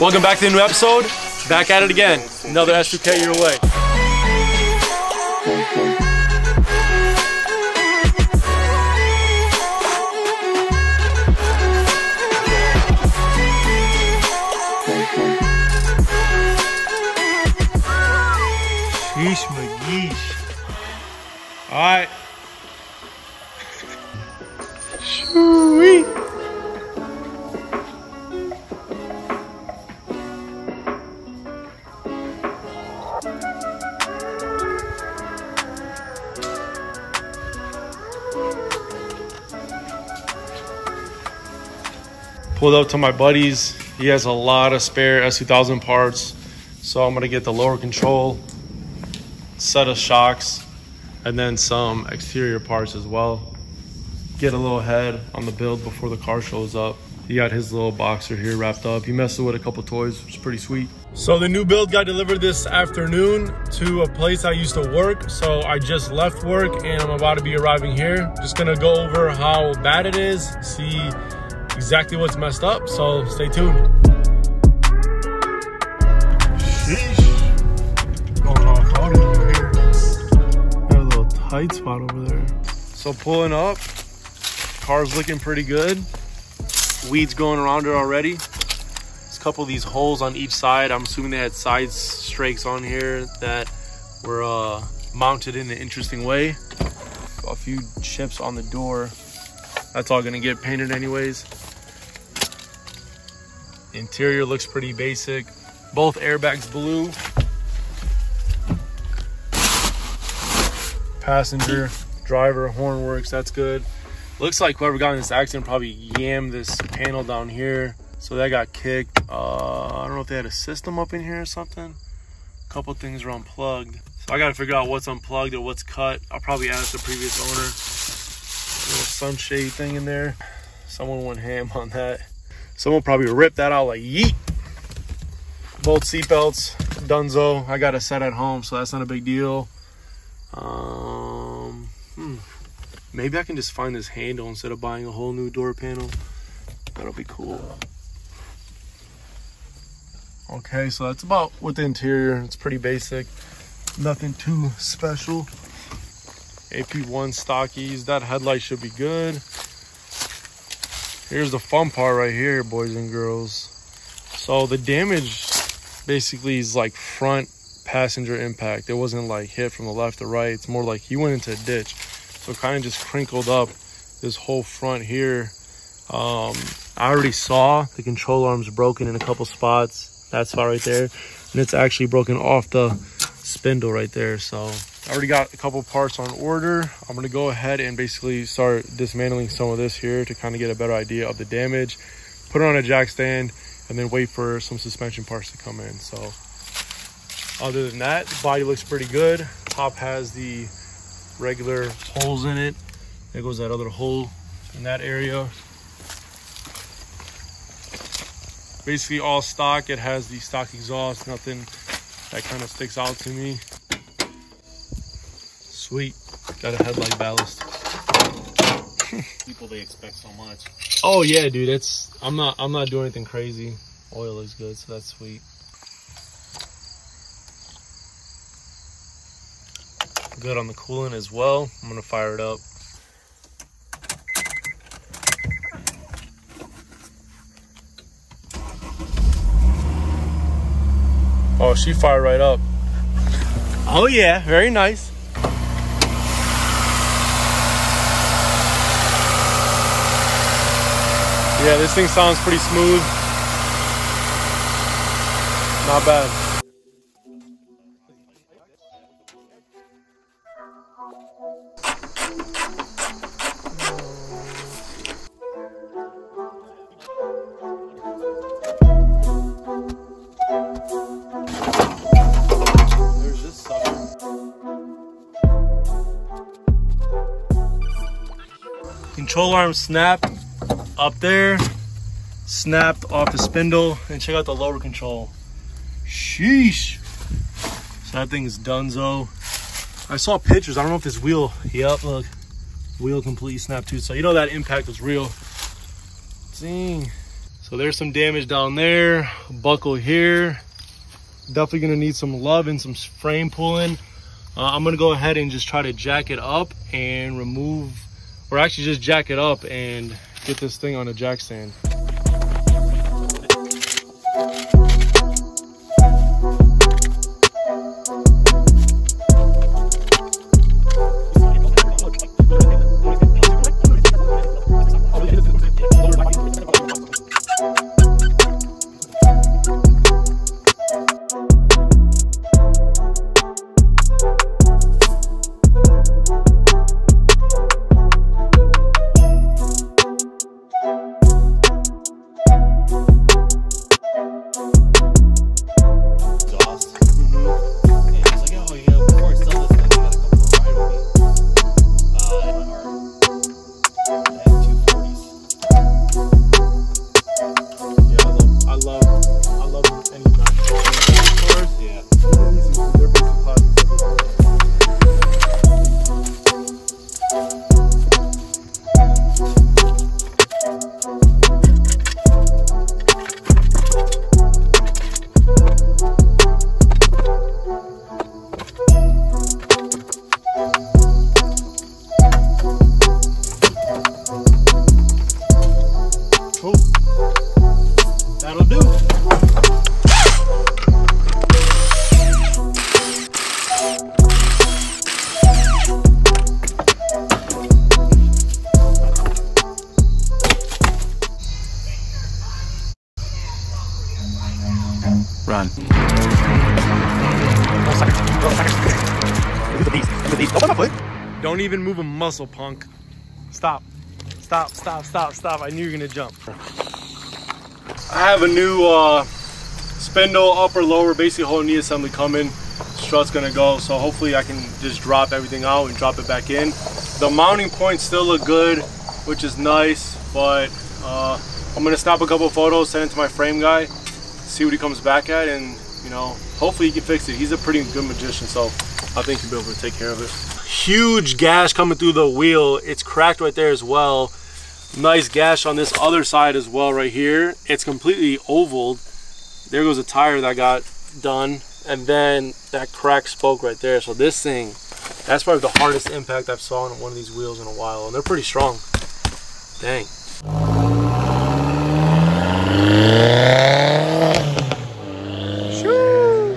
Welcome back to the new episode. Back at it again. Another S2K your way. Yeesh, my yeesh. Alright. Shoo-wee. Pulled up to my buddy's. He has a lot of spare S2000 parts. So I'm gonna get the lower control, set of shocks, and then some exterior parts as well. Get a little head on the build before the car shows up. He got his little boxer here wrapped up. He messed with a couple toys, which is pretty sweet. So the new build got delivered this afternoon to a place I used to work. So I just left work and I'm about to be arriving here. Just gonna go over how bad it is, see exactly what's messed up. So stay tuned. Sheesh. Going off road over here. Got a little tight spot over there. So pulling up, car's looking pretty good. Weeds going around it already. There's a couple of these holes on each side. I'm assuming they had side strakes on here that were mounted in an interesting way. A few chips on the door. That's all gonna get painted anyways. Interior looks pretty basic. Both airbags blue. Passenger, driver, horn works, that's good. Looks like whoever got in this accident probably yammed this panel down here. So that got kicked. I don't know if they had a system up in here or something. A couple things are unplugged. So I gotta figure out what's unplugged or what's cut. I'll probably ask the previous owner. A little sunshade thing in there. Someone went ham on that. Someone probably ripped that out like yeet. Both seatbelts, dunzo. I got a set at home, so that's not a big deal. Maybe I can just find this handle instead of buying a whole new door panel. That'll be cool. Okay, so that's about with the interior. It's pretty basic. Nothing too special. AP1 stockies. That headlight should be good. Here's the fun part right here, boys and girls. So the damage basically is like front passenger impact. It wasn't like hit from the left or right. It's more like he went into a ditch. So it kind of just crinkled up this whole front here. I already saw the control arms broken in a couple spots. That spot right there. And it's actually broken off the spindle right there. So I already got a couple parts on order. I'm gonna go ahead and basically start dismantling some of this here to kind of get a better idea of the damage. Put it on a jack stand and then wait for some suspension parts to come in. So other than that, the body looks pretty good. Top has the regular holes in it. There goes that other hole in that area. Basically all stock. It has the stock exhaust, nothing that kind of sticks out to me. Sweet. Got a headlight ballast. People, they expect so much. Oh yeah, dude. I'm not doing anything crazy. Oil looks good, so that's sweet. Good on the coolant as well. I'm gonna fire it up. Oh, she fired right up. Oh yeah, very nice. Yeah, this thing sounds pretty smooth. Not bad. There's this sucker. Control arm snap up there, snapped off the spindle, and check out the lower control. Sheesh. So that thing is donezo. I saw pictures. I don't know if this wheel, yep, look, wheel completely snapped too. So you know that impact was real. Dang. So there's some damage down there, buckle here. Definitely gonna need some love and some frame pulling. I'm gonna go ahead and just try to jack it up and remove, or actually just jack it up and get this thing on a jack stand. That'll do. Run. Don't even move a muscle, punk. Stop. Stop, stop, stop, stop. I knew you were gonna jump. I have a new spindle, upper, lower, basically whole knee assembly coming. Strut's gonna go, so hopefully I can just drop everything out and drop it back in. The mounting points still look good, which is nice, but I'm gonna snap a couple photos, send it to my frame guy, see what he comes back at, and you know, hopefully he can fix it. He's a pretty good magician, so I think he'll be able to take care of it. Huge gash coming through the wheel. It's cracked right there as well. Nice gash on this other side as well right here. It's completely ovaled. There goes a tire that got done, and then that cracked spoke right there. So this thing, that's probably the hardest impact I've saw on one of these wheels in a while, and they're pretty strong. Dang. Shoo.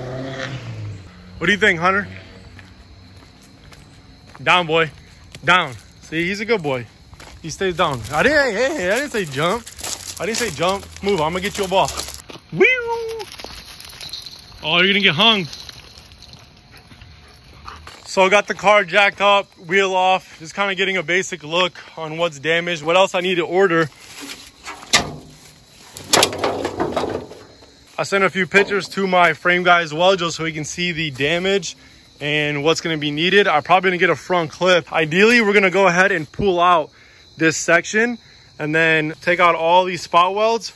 What do you think, Hunter? Down, boy. Down. See, he's a good boy. He stays down. I didn't say jump. I didn't say jump. Move, I'm gonna get you a ball. Woo! Oh, you're gonna get hung. So I got the car jacked up, wheel off. Just kind of getting a basic look on what's damaged. What else I need to order. I sent a few pictures to my frame guy as well, just so he can see the damage and what's gonna be needed. I'm probably gonna get a front clip. Ideally, we're gonna go ahead and pull out this section and then take out all these spot welds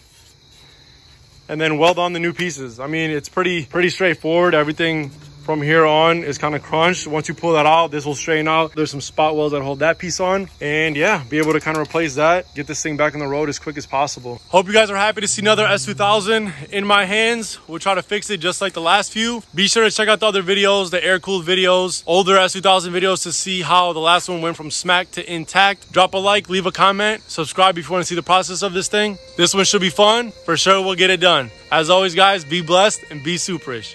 and then weld on the new pieces. I mean, it's pretty straightforward. Everything from here on is kind of crunched. Once you pull that out, this will straighten out. There's some spot welds that hold that piece on, and yeah, be able to kind of replace that, get this thing back on the road as quick as possible. Hope you guys are happy to see another S2000 in my hands. We'll try to fix it just like the last few. Be sure to check out the other videos, the air-cooled videos, older S2000 videos, to see how the last one went from smack to intact. Drop a like, leave a comment, subscribe if you want to see the process of this thing. This one should be fun. For sure, we'll get it done. As always, guys, be blessed and be superish.